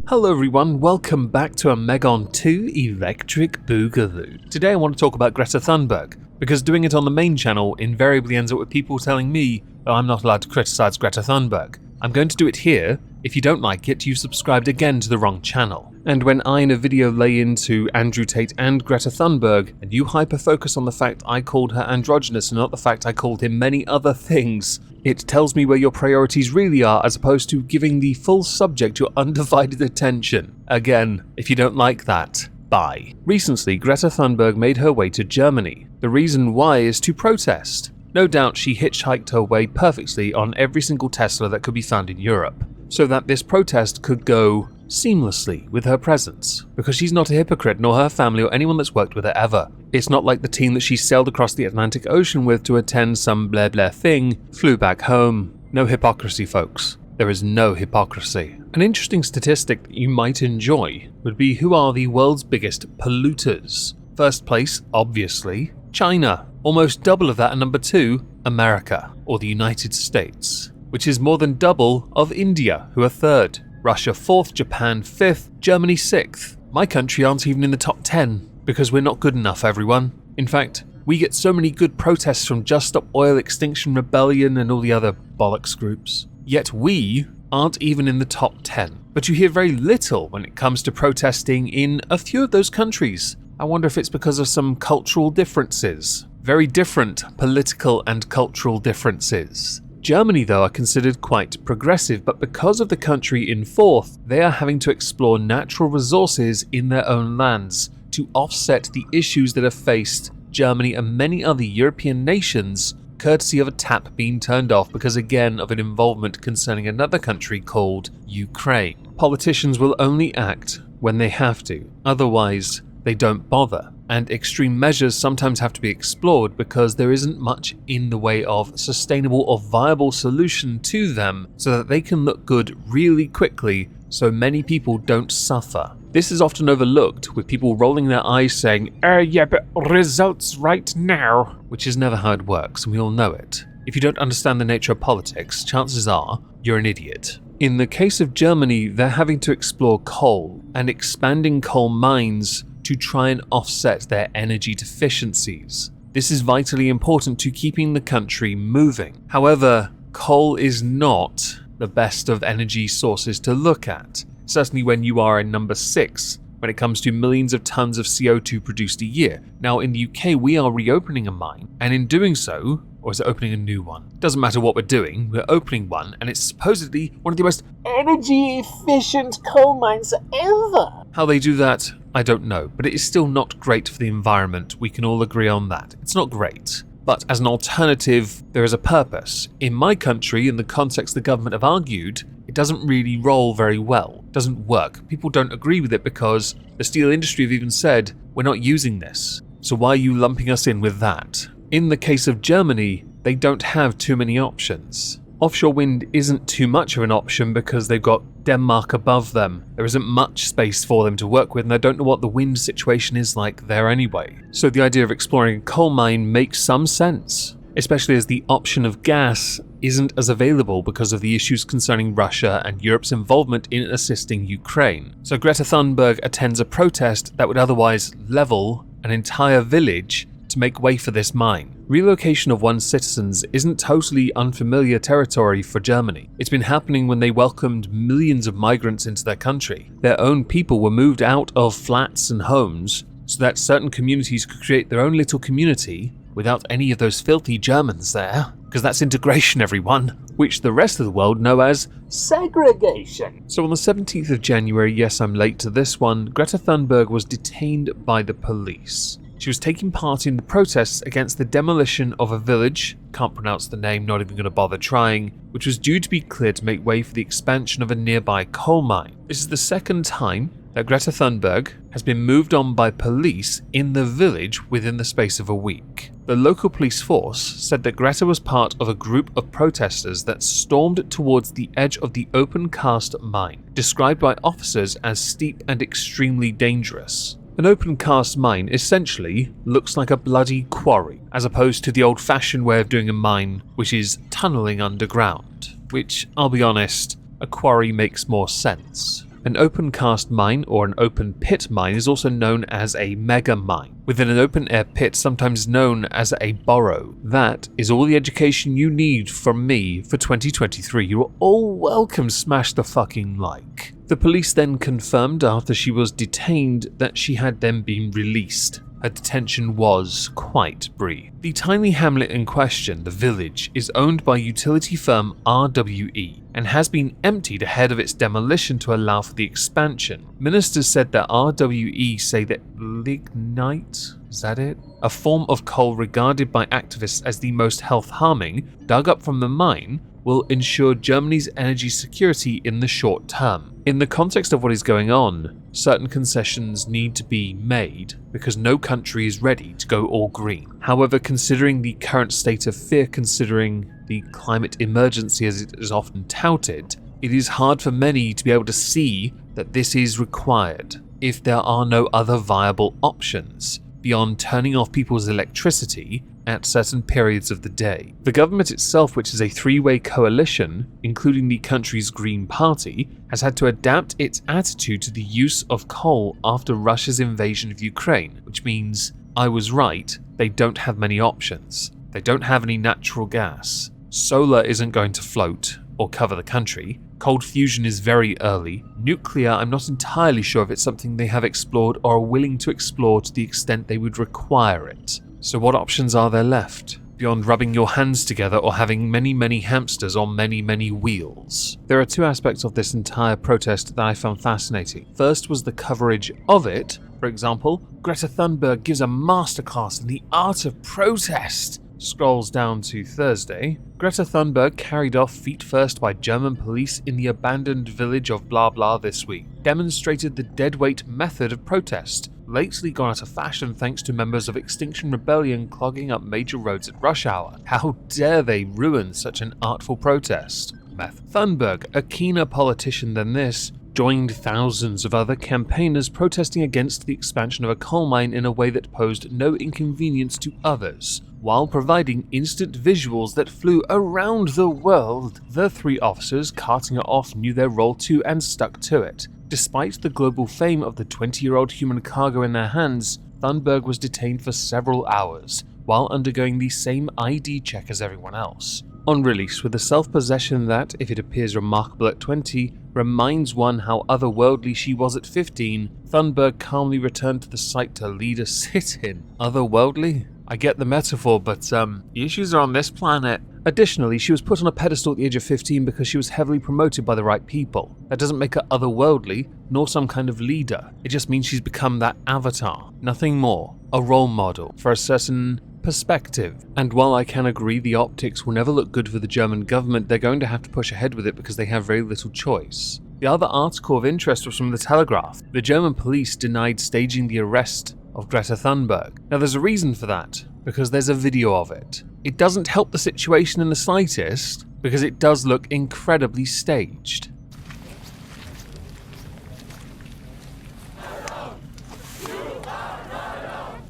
Hello everyone, welcome back to Omegon 2 Electric Boogaloo. Today I want to talk about Greta Thunberg, because doing it on the main channel invariably ends up with people telling me that I'm not allowed to criticize Greta Thunberg. I'm going to do it here. If you don't like it, you've subscribed again to the wrong channel. And when I in a video lay into Andrew Tate and Greta Thunberg, and you hyper-focus on the fact I called her androgynous and not the fact I called him many other things, it tells me where your priorities really are as opposed to giving the full subject your undivided attention. Again, if you don't like that, bye. Recently, Greta Thunberg made her way to Germany. The reason why is to protest. No doubt she hitchhiked her way perfectly on every single Tesla that could be found in Europe, so that this protest could go seamlessly with her presence, because she's not a hypocrite, nor her family or anyone that's worked with her ever. It's not like the team that she sailed across the Atlantic Ocean with to attend some blah blah thing, flew back home. No hypocrisy, folks. There is no hypocrisy. An interesting statistic that you might enjoy would be who are the world's biggest polluters. First place, obviously, China. Almost double of that, and number 2, America, or the United States, which is more than double of India, who are 3rd. Russia 4th, Japan 5th, Germany 6th. My country aren't even in the top 10, because we're not good enough, everyone. In fact, we get so many good protests from Just Stop Oil, Extinction Rebellion, and all the other bollocks groups. Yet we aren't even in the top 10. But you hear very little when it comes to protesting in a few of those countries. I wonder if it's because of some cultural differences. Very different political and cultural differences. Germany, though, are considered quite progressive, but because of the country in 4th, they are having to explore natural resources in their own lands to offset the issues that have faced Germany and many other European nations, courtesy of a tap being turned off because, again, of an involvement concerning another country called Ukraine. Politicians will only act when they have to, otherwise they don't bother. And extreme measures sometimes have to be explored because there isn't much in the way of sustainable or viable solution to them so that they can look good really quickly so many people don't suffer. This is often overlooked, with people rolling their eyes saying, yeah, but results right now, which is never how it works, and we all know it. If you don't understand the nature of politics, chances are you're an idiot. In the case of Germany, they're having to explore coal and expanding coal mines to try and offset their energy deficiencies. This is vitally important to keeping the country moving. However, coal is not the best of energy sources to look at, certainly when you are in number 6 when it comes to millions of tons of CO2 produced a year. Now in the UK we are reopening a mine, and in doing so, or is it opening a new one? Doesn't matter what we're doing, we're opening one, and it's supposedly one of the most energy efficient coal mines ever. How they do that, I don't know, but it is still not great for the environment. We can all agree on that. It's not great. But as an alternative, there is a purpose. In my country, in the context the government have argued, it doesn't really roll very well. It doesn't work. People don't agree with it because the steel industry have even said, we're not using this. So why are you lumping us in with that? In the case of Germany, they don't have too many options. Offshore wind isn't too much of an option because they've got Denmark above them. There isn't much space for them to work with, and I don't know what the wind situation is like there anyway. So the idea of exploring a coal mine makes some sense, especially as the option of gas isn't as available because of the issues concerning Russia and Europe's involvement in assisting Ukraine. So Greta Thunberg attends a protest that would otherwise level an entire village to make way for this mine. Relocation of one's citizens isn't totally unfamiliar territory for Germany. It's been happening when they welcomed millions of migrants into their country. Their own people were moved out of flats and homes so that certain communities could create their own little community without any of those filthy Germans there. Because that's integration, everyone, which the rest of the world know as segregation. So on the 17th of January, yes, I'm late to this one, Greta Thunberg was detained by the police. She was taking part in the protests against the demolition of a village, can't pronounce the name, not even going to bother trying, which was due to be cleared to make way for the expansion of a nearby coal mine. This is the second time that Greta Thunberg has been moved on by police in the village within the space of a week. The local police force said that Greta was part of a group of protesters that stormed towards the edge of the open cast mine, described by officers as steep and extremely dangerous. An open cast mine essentially looks like a bloody quarry, as opposed to the old-fashioned way of doing a mine, which is tunneling underground, which, I'll be honest, a quarry makes more sense. An open cast mine or an open pit mine is also known as a mega mine, within an open air pit sometimes known as a burrow. That is all the education you need from me for 2023. You are all welcome, smash the fucking like. The police then confirmed after she was detained that she had then been released. Her detention was quite brief. The tiny hamlet in question, the village, is owned by utility firm RWE and has been emptied ahead of its demolition to allow for the expansion. Ministers said that RWE say that lignite, is that it? A form of coal regarded by activists as the most health harming, dug up from the mine, will ensure Germany's energy security in the short term. In the context of what is going on, certain concessions need to be made because no country is ready to go all green. However, considering the current state of fear, considering the climate emergency as it is often touted, it is hard for many to be able to see that this is required if there are no other viable options beyond turning off people's electricity at certain periods of the day. The government itself, which is a three-way coalition, including the country's Green Party, has had to adapt its attitude to the use of coal after Russia's invasion of Ukraine, which means, I was right, they don't have many options. They don't have any natural gas. Solar isn't going to float or cover the country. Cold fusion is very early. Nuclear, I'm not entirely sure if it's something they have explored or are willing to explore to the extent they would require it. So what options are there left, beyond rubbing your hands together or having many hamsters on many wheels? There are two aspects of this entire protest that I found fascinating. First was the coverage of it. For example, Greta Thunberg gives a masterclass in the art of protest. Scrolls down to Thursday. Greta Thunberg carried off feet first by German police in the abandoned village of blah blah this week. Demonstrated the deadweight method of protest, lately gone out of fashion thanks to members of Extinction Rebellion clogging up major roads at rush hour. How dare they ruin such an artful protest? Thunberg, a keener politician than this, joined thousands of other campaigners protesting against the expansion of a coal mine in a way that posed no inconvenience to others, while providing instant visuals that flew around the world. The three officers carting it off knew their role too and stuck to it. Despite the global fame of the 20-year-old human cargo in their hands, Thunberg was detained for several hours, while undergoing the same ID check as everyone else. On release, with the self-possession that, if it appears remarkable at 20, reminds one how otherworldly she was at 15, Thunberg calmly returned to the site to lead a sit-in. Otherworldly? I get the metaphor, but the issues are on this planet. Additionally, she was put on a pedestal at the age of 15 because she was heavily promoted by the right people. That doesn't make her otherworldly, nor some kind of leader. It just means she's become that avatar. Nothing more. A role model for a certain perspective. And while I can agree the optics will never look good for the German government, they're going to have to push ahead with it because they have very little choice. The other article of interest was from The Telegraph. The German police denied staging the arrest of Greta Thunberg. Now there's a reason for that, because there's a video of it. It doesn't help the situation in the slightest, because it does look incredibly staged.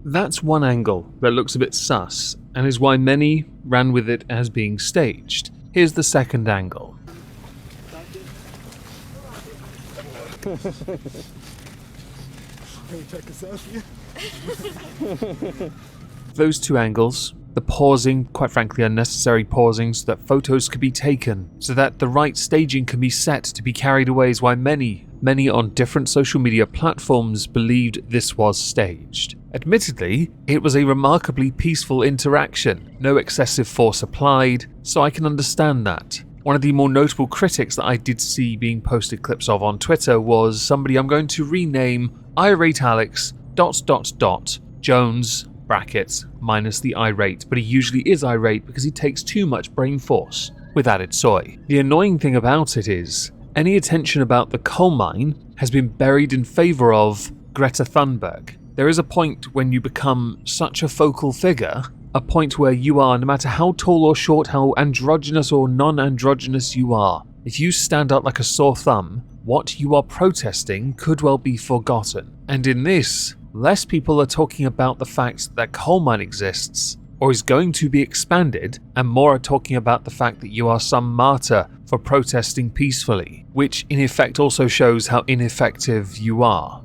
That's one angle that looks a bit sus, and is why many ran with it as being staged. Here's the second angle. Those two angles, the pausing, quite frankly unnecessary pausing so that photos could be taken, so that the right staging can be set to be carried away, is why many on different social media platforms believed this was staged. Admittedly, it was a remarkably peaceful interaction, no excessive force applied, so I can understand that. One of the more notable critics that I did see being posted clips of on Twitter was somebody I'm going to rename Irate Alex ... Jones brackets minus the irate, but he usually is irate because he takes too much brain force with added soy. The annoying thing about it is, any attention about the coal mine has been buried in favour of Greta Thunberg. There is a point when you become such a focal figure, a point where you are, no matter how tall or short, how androgynous or non-androgynous you are, if you stand out like a sore thumb, what you are protesting could well be forgotten. And in this, less people are talking about the fact that coal mine exists or is going to be expanded, and more are talking about the fact that you are some martyr for protesting peacefully, which in effect also shows how ineffective you are.